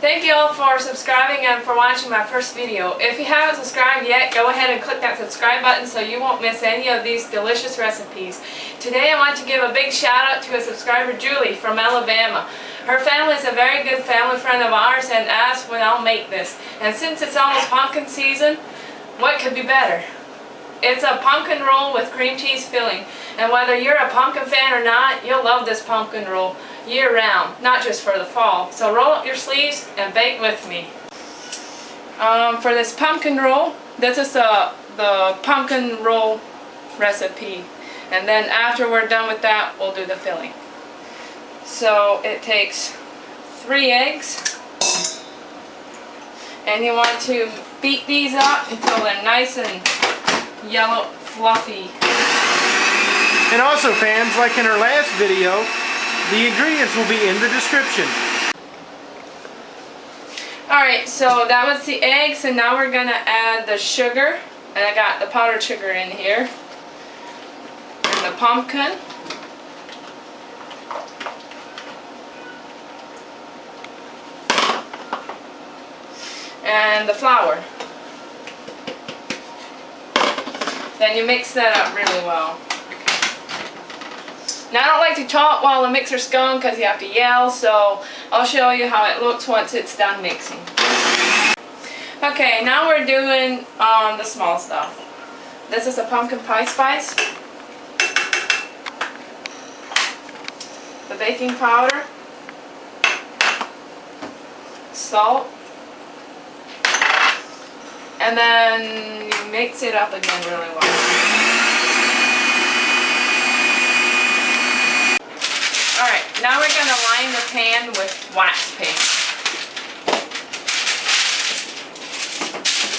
Thank you all for subscribing and for watching my first video. If you haven't subscribed yet, go ahead and click that subscribe button so you won't miss any of these delicious recipes. Today I want to give a big shout out to a subscriber, Julie from Alabama. Her family is a very good family friend of ours and asked when I'll make this. And since it's almost pumpkin season, what could be better? It's a pumpkin roll with cream cheese filling. And whether you're a pumpkin fan or not, you'll love this pumpkin roll year-round, not just for the fall. So roll up your sleeves and bake with me. For this pumpkin roll, this is the pumpkin roll recipe. And then after we're done with that, we'll do the filling. So it takes 3 eggs. And you want to beat these up until they're nice and yellow, fluffy. And also, fans, like in our last video, the ingredients will be in the description. Alright, so that was the eggs, and now we're going to add the sugar. And I got the powdered sugar in here. And the pumpkin. And the flour. Then you mix that up really well. Now I don't like to talk while the mixer's going because you have to yell, so I'll show you how it looks once it's done mixing. Okay, now we're doing the small stuff. This is a pumpkin pie spice, the baking powder, salt, and then you mix it up again really well. Alright, now we're going to line the pan with wax paint.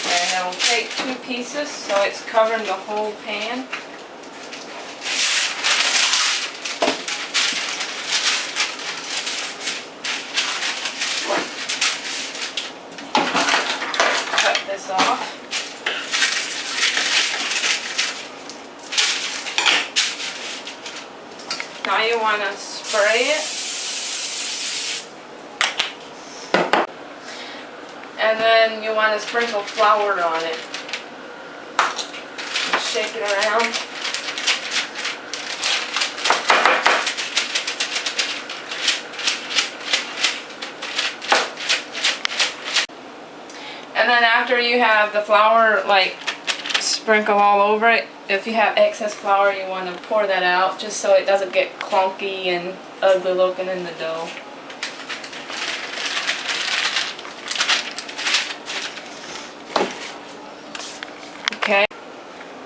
And I will take 2 pieces so it's covering the whole pan. Cut this off. Now you want to spray it, and then you want to sprinkle flour on it. And shake it around. And then after you have the flour sprinkle all over it, if you have excess flour, you want to pour that out just so it doesn't get clunky and ugly looking in the dough.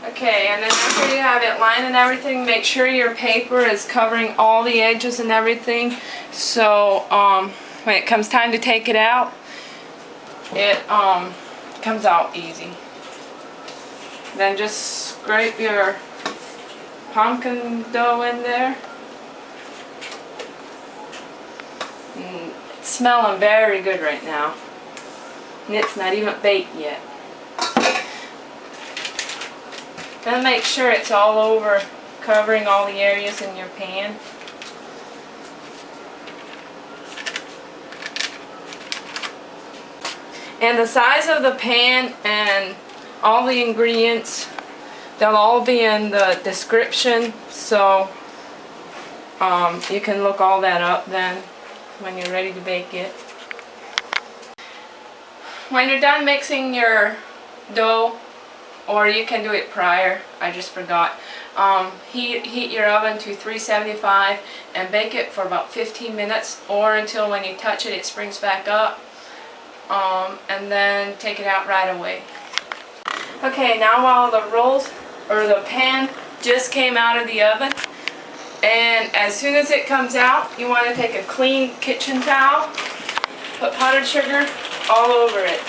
Okay, and then after you have it lined and everything, make sure your paper is covering all the edges and everything, so when it comes time to take it out, it comes out easy. Then just scrape your pumpkin dough in there. It's smelling very good right now. And it's not even baked yet. Then make sure it's all over, covering all the areas in your pan. And the size of the pan and all the ingredients, they'll all be in the description, so you can look all that up then when you're ready to bake it. When you're done mixing your dough, or you can do it prior, I just forgot, heat your oven to 375 and bake it for about 15 minutes or until when you touch it, it springs back up, and then take it out right away. Okay, now while the rolls, or the pan, just came out of the oven, and as soon as it comes out, you want to take a clean kitchen towel, put powdered sugar all over it.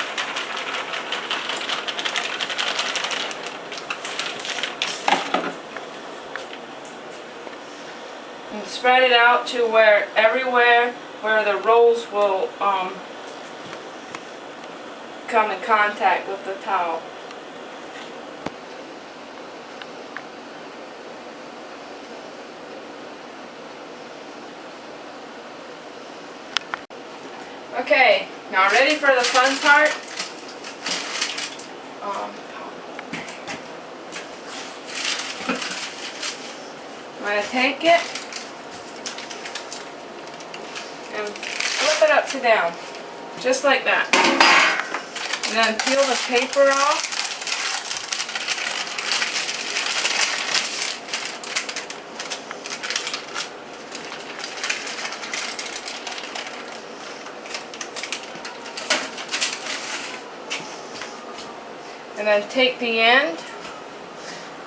And spread it out to where everywhere where the rolls will come in contact with the towel. Okay, now ready for the fun part? I'm going to take it and flip it up to down, just like that. And then peel the paper off. And then take the end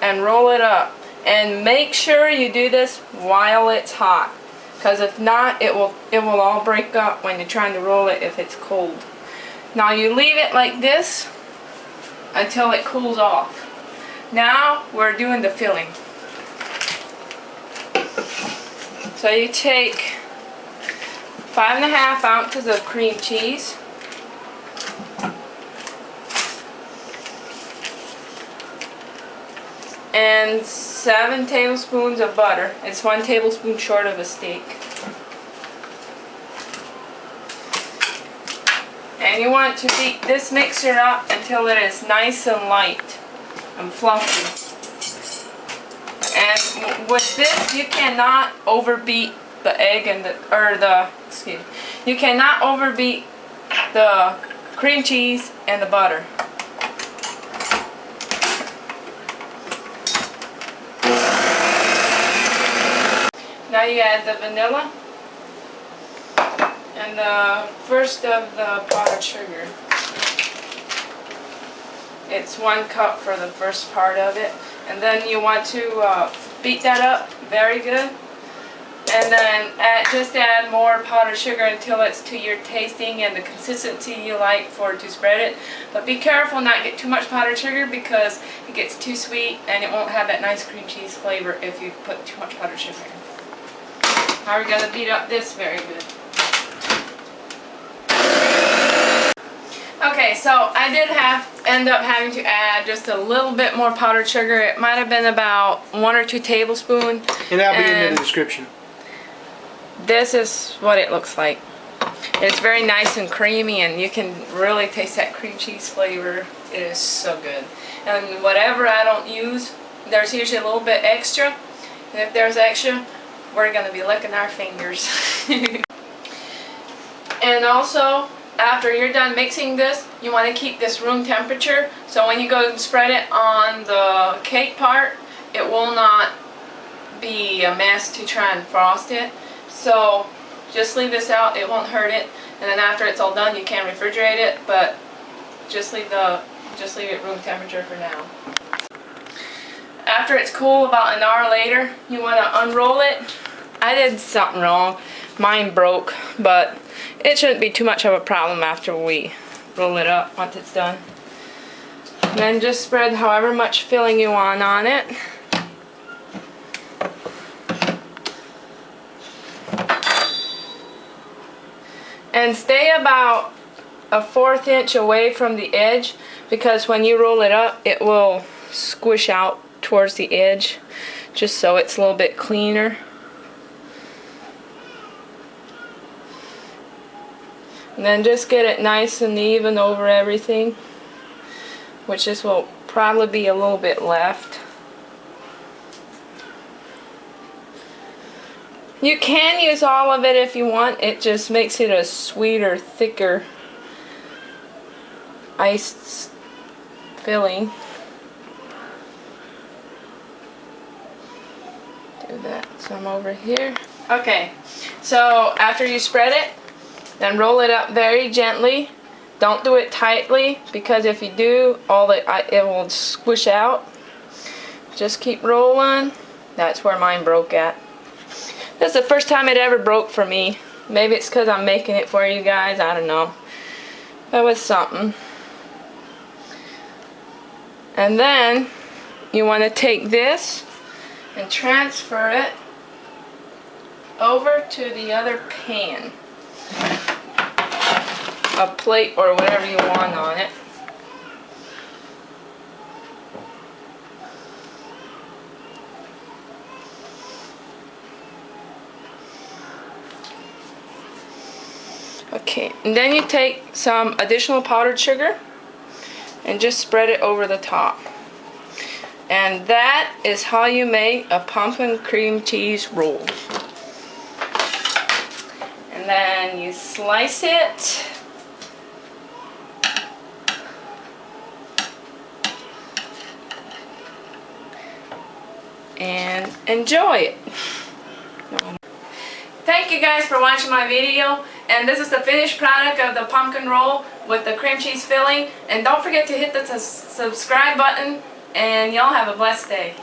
and roll it up. And make sure you do this while it's hot, because if not, it will all break up when you're trying to roll it if it's cold. Now you leave it like this until it cools off. Now we're doing the filling. So you take 5½ ounces of cream cheese. And 7 tablespoons of butter. It's 1 tablespoon short of a steak. And you want to beat this mixture up until it is nice and light and fluffy. And with this, you cannot overbeat the egg and you cannot overbeat the cream cheese and the butter. Now you add the vanilla and the first of the powdered sugar. It's 1 cup for the first part of it. And then you want to beat that up very good. And then just add more powdered sugar until it's to your tasting and the consistency you like for it to spread it. But be careful not get too much powdered sugar, because it gets too sweet and it won't have that nice cream cheese flavor if you put too much powdered sugar in. Now we're going to beat up this very good. Okay, so I did end up having to add just a little bit more powdered sugar. It might have been about 1 or 2 tablespoons. And that'll be in the description. This is what it looks like. It's very nice and creamy, and you can really taste that cream cheese flavor. It is so good. And whatever I don't use, there's usually a little bit extra. And if there's extra, we're going to be licking our fingers. And also, after you're done mixing this, you want to keep this room temperature, so when you go and spread it on the cake part, it will not be a mess to try and frost it. So just leave this out, it won't hurt it, and then after it's all done you can refrigerate it, but just leave it room temperature for now. After it's cool, about an hour later, you want to unroll it. I did something wrong. Mine broke, but it shouldn't be too much of a problem after we roll it up once it's done. And then just spread however much filling you want on it. And stay about a 1/4 inch away from the edge, because when you roll it up, it will squish out towards the edge, just so it's a little bit cleaner. And then just get it nice and even over everything, which this will probably be a little bit left. You can use all of it if you want. It just makes it a sweeter, thicker iced filling. Do that some over here. Okay, so after you spread it, then roll it up very gently. Don't do it tightly, because if you do, it will squish out. Just keep rolling. That's where mine broke at. This is the first time it ever broke for me. Maybe it's because I'm making it for you guys. I don't know. That was something. And then you want to take this and transfer it over to the other pan. A plate or whatever you want on it. Okay, and then you take some additional powdered sugar and just spread it over the top. And that is how you make a pumpkin cream cheese roll. And then you slice it. And enjoy it. Thank you guys for watching my video, and this is the finished product of the pumpkin roll with the cream cheese filling. And don't forget to hit the subscribe button, and y'all have a blessed day.